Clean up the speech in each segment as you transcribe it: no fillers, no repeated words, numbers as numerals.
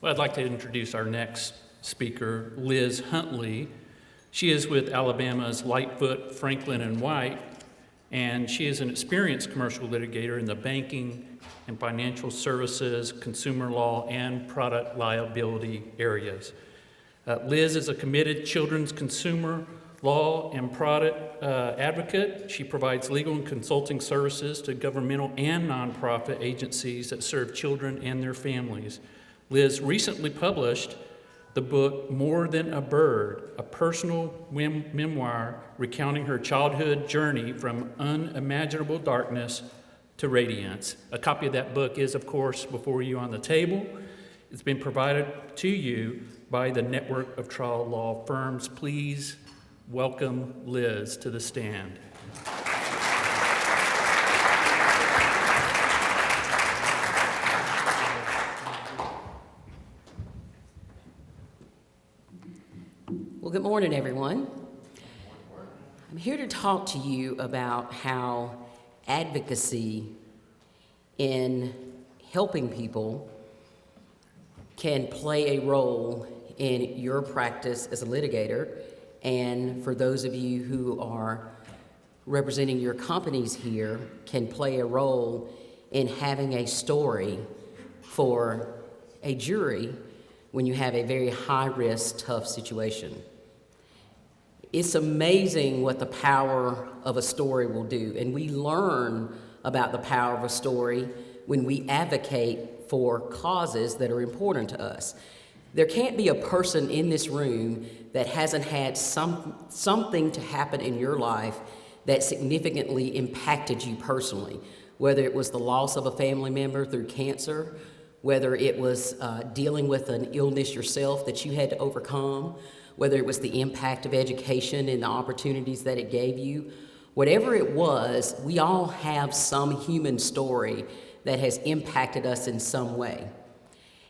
Well, I'd like to introduce our next speaker, Liz Huntley. She is with Alabama's Lightfoot Franklin White, and she is an experienced commercial litigator in the banking and financial services, consumer law, and product liability areas. Liz is a committed children's consumer law and product advocate. She provides legal and consulting services to governmental and nonprofit agencies that serve children and their families. Liz recently published the book More Than a Bird, a personal memoir recounting her childhood journey from unimaginable darkness to radiance. A copy of that book is, of course, before you on the table. It's been provided to you by the network of trial law firms. Please welcome Liz to the stand. Well, good morning, everyone. I'm here to talk to you about how advocacy in helping people can play a role in your practice as a litigator, and for those of you who are representing your companies here, can play a role in having a story for a jury when you have a very high-risk, tough situation. It's amazing what the power of a story will do, and we learn about the power of a story when we advocate for causes that are important to us. There can't be a person in this room that hasn't had something to happen in your life that significantly impacted you personally, whether it was the loss of a family member through cancer, whether it was dealing with an illness yourself that you had to overcome, whether it was the impact of education and the opportunities that it gave you. Whatever it was, we all have some human story that has impacted us in some way.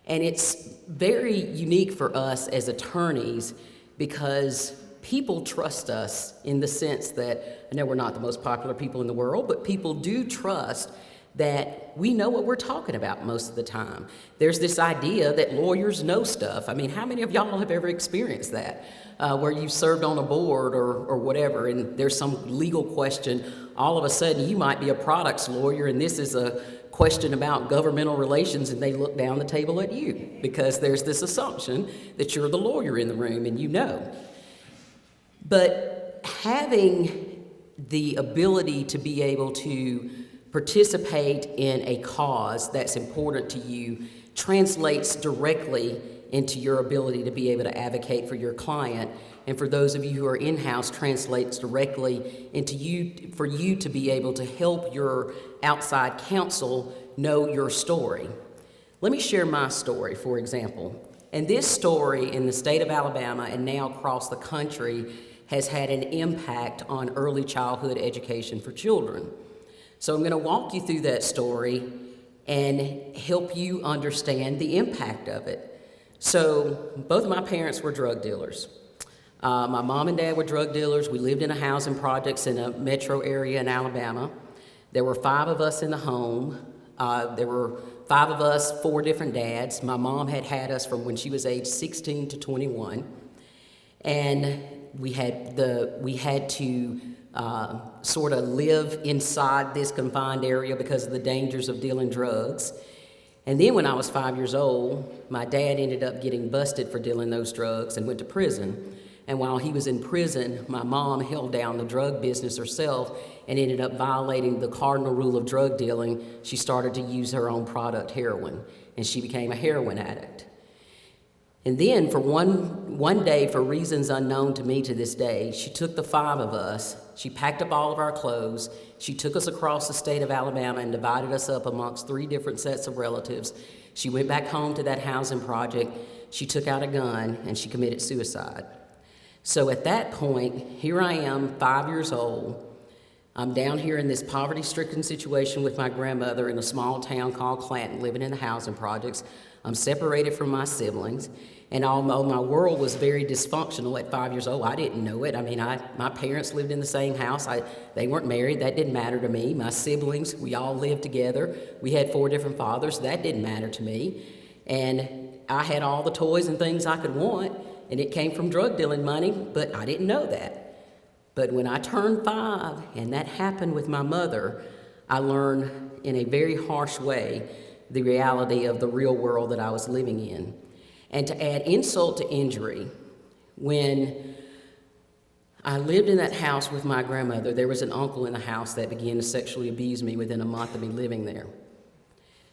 And it's very unique for us as attorneys because people trust us in the sense that, I know we're not the most popular people in the world, but people do trust that we know what we're talking about most of the time. There's this idea that lawyers know stuff. I mean, how many of y'all have ever experienced that? Where you've served on a board or whatever, and there's some legal question, all of a sudden you might be a products lawyer, and this is a question about governmental relations, and they look down the table at you because there's this assumption that you're the lawyer in the room and you know. But having the ability to be able to participate in a cause that's important to you translates directly into your ability to be able to advocate for your client. And for those of you who are in-house, translates directly into for you to be able to help your outside counsel know your story. Let me share my story, for example. And this story in the state of Alabama and now across the country has had an impact on early childhood education for children. So I'm going to walk you through that story and help you understand the impact of it. So both of my parents were drug dealers. My mom and dad were drug dealers. We lived in a housing projects in a metro area in Alabama. There were 5 of us in the home. There were 5 of us, 4 different dads. My mom had us from when she was age 16 to 21. And we had to sort of live inside this confined area because of the dangers of dealing drugs. And then when I was 5 years old, my dad ended up getting busted for dealing those drugs and went to prison. And while he was in prison, my mom held down the drug business herself and ended up violating the cardinal rule of drug dealing. She started to use her own product, heroin, and she became a heroin addict. And then for one day, for reasons unknown to me to this day, she took the 5 of us, she packed up all of our clothes, she took us across the state of Alabama and divided us up amongst 3 different sets of relatives. She went back home to that housing project, she took out a gun, and she committed suicide. So at that point, here I am, 5 years old. I'm down here in this poverty-stricken situation with my grandmother in a small town called Clanton, living in the housing projects. I'm separated from my siblings, and although my world was very dysfunctional at 5 years old, I didn't know it. I mean, my parents lived in the same house. They weren't married. That didn't matter to me. My siblings, we all lived together. We had 4 different fathers. That didn't matter to me. And I had all the toys and things I could want, and it came from drug dealing money, but I didn't know that. But when I turned 5, and that happened with my mother, I learned in a very harsh way the reality of the real world that I was living in. And to add insult to injury, when I lived in that house with my grandmother, there was an uncle in the house that began to sexually abuse me within a month of me living there.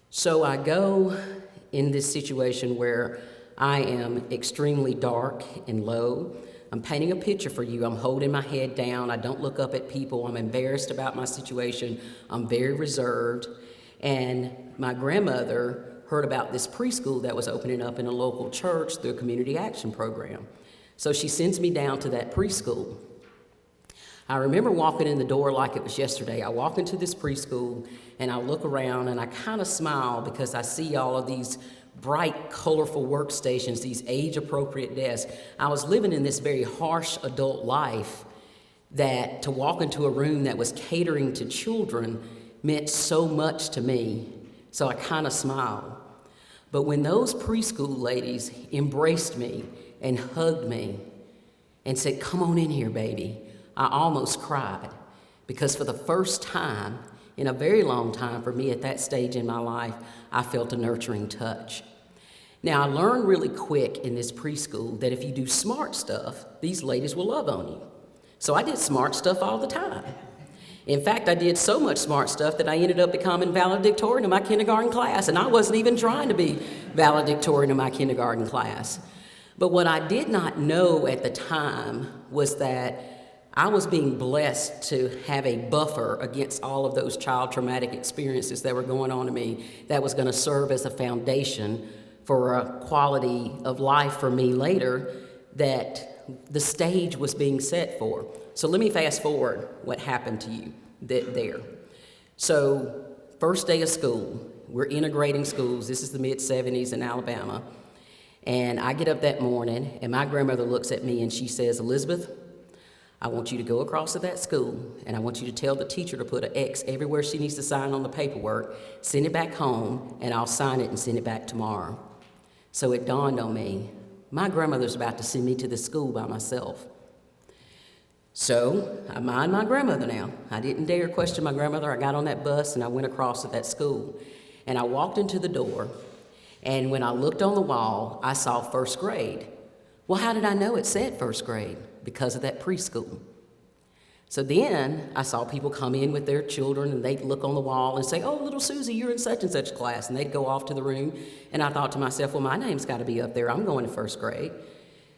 So I go in this situation where I am extremely dark and low. I'm painting a picture for you. I'm holding my head down. I don't look up at people. I'm embarrassed about my situation. I'm very reserved. And my grandmother heard about this preschool that was opening up in a local church through a community action program. So she sends me down to that preschool. I remember walking in the door like it was yesterday. I walk into this preschool and I look around and I kind of smile because I see all of these bright, colorful workstations, these age-appropriate desks. I was living in this very harsh adult life that to walk into a room that was catering to children meant so much to me. So I kind of smiled. But when those preschool ladies embraced me and hugged me and said, "Come on in here, baby," I almost cried, because for the first time in a very long time for me at that stage in my life, I felt a nurturing touch. Now, I learned really quick in this preschool that if you do smart stuff, these ladies will love on you. So I did smart stuff all the time. In fact, I did so much smart stuff that I ended up becoming valedictorian of my kindergarten class, and I wasn't even trying to be valedictorian of my kindergarten class. But what I did not know at the time was that I was being blessed to have a buffer against all of those child traumatic experiences that were going on to me that was going to serve as a foundation for a quality of life for me later that the stage was being set for. So let me fast forward what happened to you there. So first day of school, we're integrating schools. This is the mid-'70s in Alabama. And I get up that morning and my grandmother looks at me and she says, "Elizabeth, I want you to go across to that school, and I want you to tell the teacher to put an X everywhere she needs to sign on the paperwork, send it back home, and I'll sign it and send it back tomorrow." So it dawned on me, my grandmother's about to send me to this school by myself. So I mind my grandmother now. I didn't dare question my grandmother. I got on that bus, and I went across to that school. And I walked into the door, and when I looked on the wall, I saw first grade. Well, how did I know it said first grade? Because of that preschool. So then I saw people come in with their children and they'd look on the wall and say, "Oh, little Susie, you're in such and such class." And they'd go off to the room. And I thought to myself, well, my name's got to be up there. I'm going to first grade.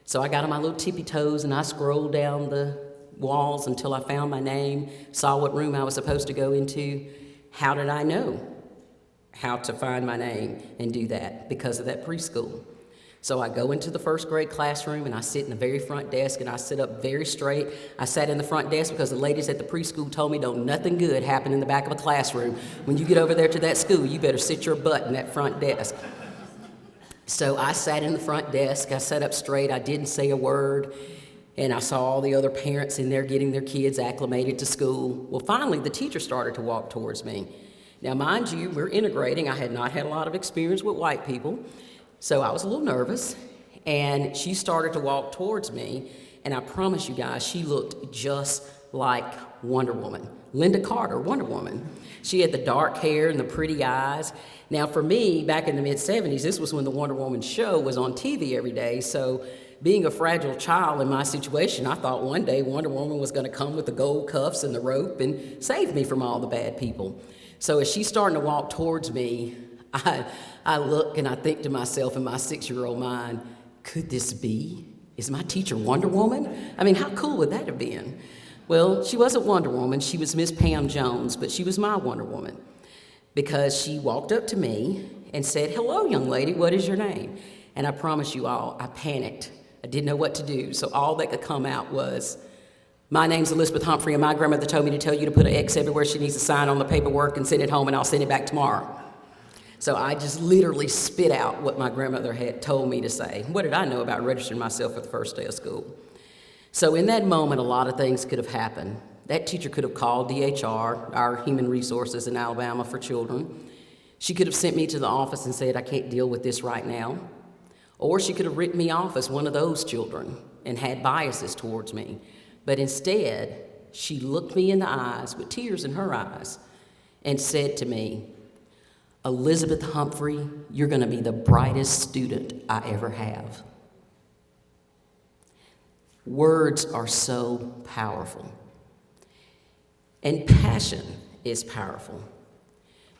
So I got on my little tippy toes and I scrolled down the walls until I found my name, saw what room I was supposed to go into. How did I know how to find my name and do that? Because of that preschool. So I go into the first grade classroom and I sit in the very front desk and I sit up very straight. I sat in the front desk because the ladies at the preschool told me don't nothing good happen in the back of a classroom. When you get over there to that school, you better sit your butt in that front desk. So I sat in the front desk, I sat up straight, I didn't say a word, and I saw all the other parents in there getting their kids acclimated to school. Well, finally, the teacher started to walk towards me. Now, mind you, we're integrating. I had not had a lot of experience with white people. So I was a little nervous, and she started to walk towards me, and I promise you guys, she looked just like Wonder Woman. Linda Carter, Wonder Woman. She had the dark hair and the pretty eyes. Now for me, back in the mid-'70s, this was when the Wonder Woman show was on TV every day, so being a fragile child in my situation, I thought one day Wonder Woman was going to come with the gold cuffs and the rope and save me from all the bad people. So as she's starting to walk towards me, I look and I think to myself in my 6-year-old mind, could this be? Is my teacher Wonder Woman? I mean, how cool would that have been? Well, she wasn't Wonder Woman. She was Miss Pam Jones, but she was my Wonder Woman because she walked up to me and said, "Hello, young lady, what is your name?" And I promise you all, I panicked. I didn't know what to do. So all that could come out was, "My name's Elizabeth Humphrey, and my grandmother told me to tell you to put an X everywhere she needs to sign on the paperwork and send it home, and I'll send it back tomorrow." So I just literally spit out what my grandmother had told me to say. What did I know about registering myself for the first day of school? So in that moment, a lot of things could have happened. That teacher could have called DHR, our Human Resources in Alabama for Children. She could have sent me to the office and said, "I can't deal with this right now." Or she could have written me off as one of those children and had biases towards me. But instead, she looked me in the eyes with tears in her eyes and said to me, "Elizabeth Humphrey, you're going to be the brightest student I ever have." Words are so powerful. And passion is powerful.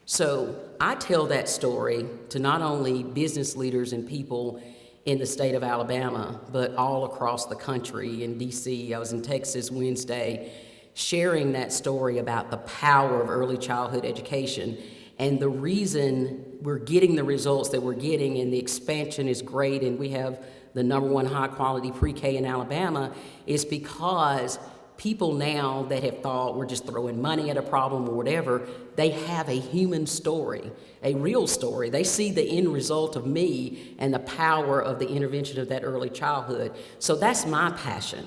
So I tell that story to not only business leaders and people in the state of Alabama, but all across the country. In DC, I was in Texas Wednesday, sharing that story about the power of early childhood education and the reason we're getting the results that we're getting and the expansion is great and we have the #1 high-quality pre-K in Alabama is because people now that have thought we're just throwing money at a problem or whatever, they have a human story, a real story. They see the end result of me and the power of the intervention of that early childhood. So that's my passion.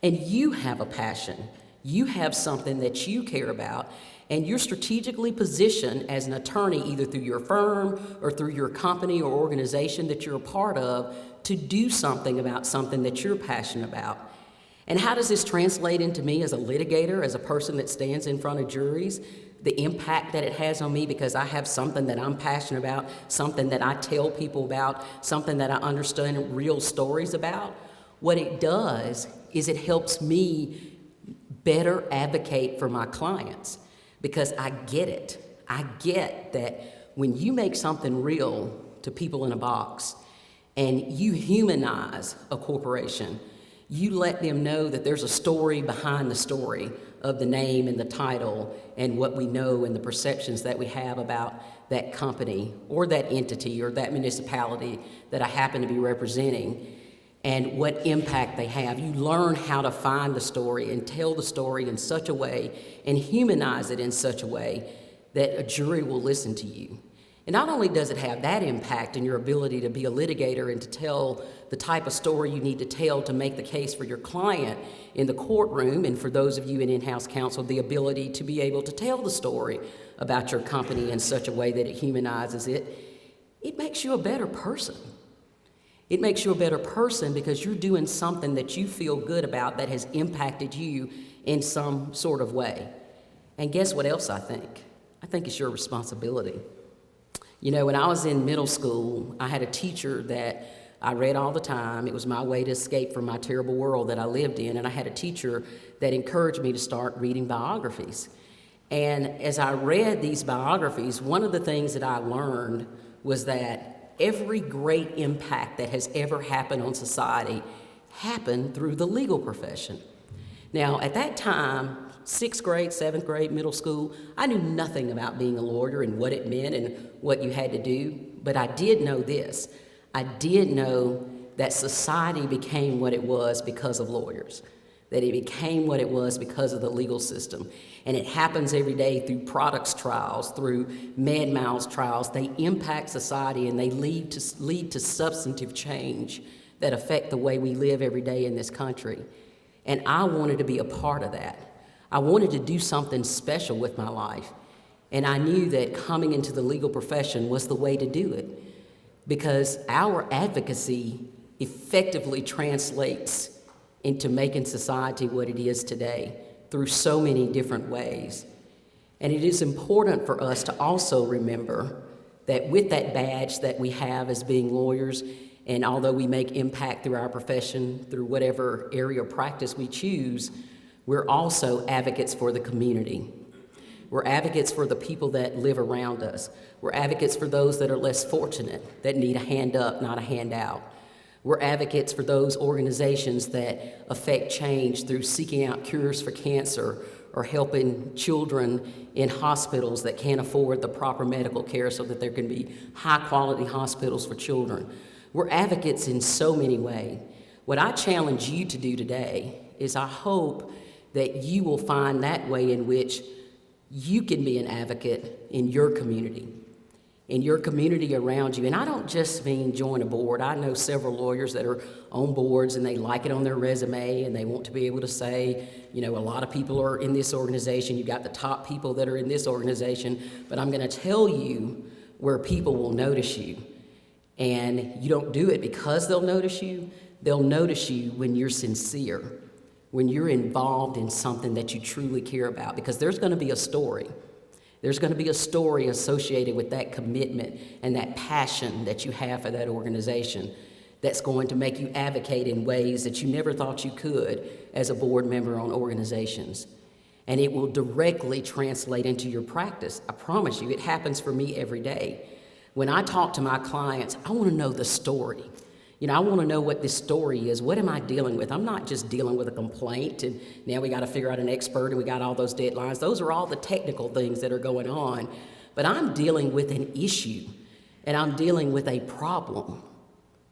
And you have a passion. You have something that you care about, and you're strategically positioned as an attorney, either through your firm or through your company or organization that you're a part of, to do something about something that you're passionate about. And how does this translate into me as a litigator, as a person that stands in front of juries? The impact that it has on me because I have something that I'm passionate about, something that I tell people about, something that I understand real stories about. What it does is it helps me better advocate for my clients because I get it. I get that when you make something real to people in a box and you humanize a corporation, you let them know that there's a story behind the story of the name and the title and what we know and the perceptions that we have about that company or that entity or that municipality that I happen to be representing and what impact they have. You learn how to find the story and tell the story in such a way and humanize it in such a way that a jury will listen to you. And not only does it have that impact in your ability to be a litigator and to tell the type of story you need to tell to make the case for your client in the courtroom, and for those of you in in-house counsel, the ability to be able to tell the story about your company in such a way that it humanizes it, it makes you a better person. It makes you a better person because you're doing something that you feel good about that has impacted you in some sort of way. And guess what else I think? I think it's your responsibility. You know, when I was in middle school, I had a teacher that I read all the time. It was my way to escape from my terrible world that I lived in. And I had a teacher that encouraged me to start reading biographies. And as I read these biographies, one of the things that I learned was that every great impact that has ever happened on society happened through the legal profession. Now, at that time, 6th grade, 7th grade, middle school, I knew nothing about being a lawyer and what it meant and what you had to do, but I did know this. I did know that society became what it was because of lawyers, that it became what it was because of the legal system. And it happens every day through products trials, through med mal trials. They impact society and they lead to substantive change that affect the way we live every day in this country. And I wanted to be a part of that. I wanted to do something special with my life. And I knew that coming into the legal profession was the way to do it because our advocacy effectively translates into making society what it is today through so many different ways. And it is important for us to also remember that with that badge that we have as being lawyers, and although we make impact through our profession, through whatever area of practice we choose, we're also advocates for the community. We're advocates for the people that live around us. We're advocates for those that are less fortunate, that need a hand up, not a handout. We're advocates for those organizations that affect change through seeking out cures for cancer or helping children in hospitals that can't afford the proper medical care so that there can be high-quality hospitals for children. We're advocates in so many ways. What I challenge you to do today is I hope that you will find that way in which you can be an advocate in your community around you. And I don't just mean join a board. I know several lawyers that are on boards and they like it on their resume and they want to be able to say, you know, a lot of people are in this organization. You've got the top people that are in this organization. But I'm going to tell you where people will notice you. And you don't do it because they'll notice you. They'll notice you when you're sincere, when you're involved in something that you truly care about, because there's going to be a story. There's going to be a story associated with that commitment and that passion that you have for that organization that's going to make you advocate in ways that you never thought you could as a board member on organizations. And it will directly translate into your practice. I promise you, it happens for me every day. When I talk to my clients, I want to know the story. I want to know what this story is. What am I dealing with? I'm not just dealing with a complaint, and now we got to figure out an expert, and we got all those deadlines. Those are all the technical things that are going on. But I'm dealing with an issue, and I'm dealing with a problem,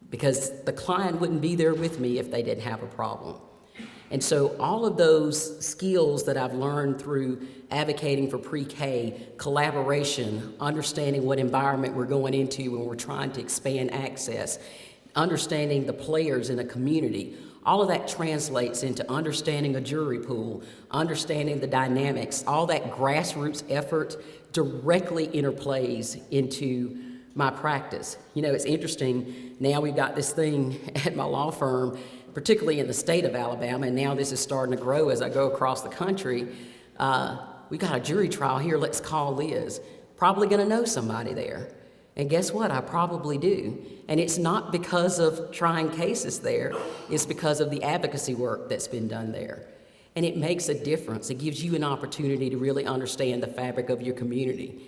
because the client wouldn't be there with me if they didn't have a problem. And so all of those skills that I've learned through advocating for pre-K, collaboration, understanding what environment we're going into when we're trying to expand access, understanding the players in a community, all of that translates into understanding a jury pool, understanding the dynamics. All that grassroots effort directly interplays into my practice. It's interesting. Now we've got this thing at my law firm, particularly in the state of Alabama, and now this is starting to grow as I go across the country. We got a jury trial here. Let's call Liz. Probably going to know somebody there. And guess what? I probably do. And it's not because of trying cases there. It's because of the advocacy work that's been done there. And it makes a difference. It gives you an opportunity to really understand the fabric of your community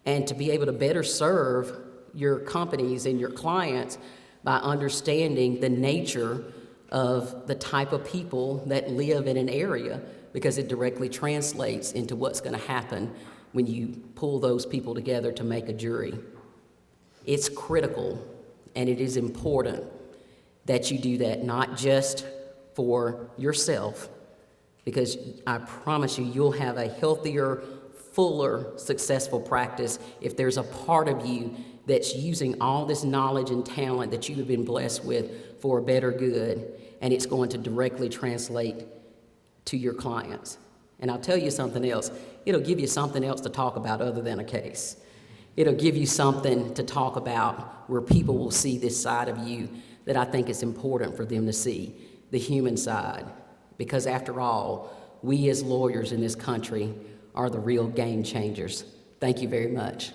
and to be able to better serve your companies and your clients by understanding the nature of the type of people that live in an area, because it directly translates into what's going to happen when you pull those people together to make a jury. It's critical, and it is important that you do that, not just for yourself, because I promise you, you'll have a healthier, fuller, successful practice if there's a part of you that's using all this knowledge and talent that you have been blessed with for a better good, and it's going to directly translate to your clients. And I'll tell you something else. It'll give you something else to talk about other than a case. It'll give you something to talk about where people will see this side of you that I think it's important for them to see, the human side. Because after all, we as lawyers in this country are the real game changers. Thank you very much.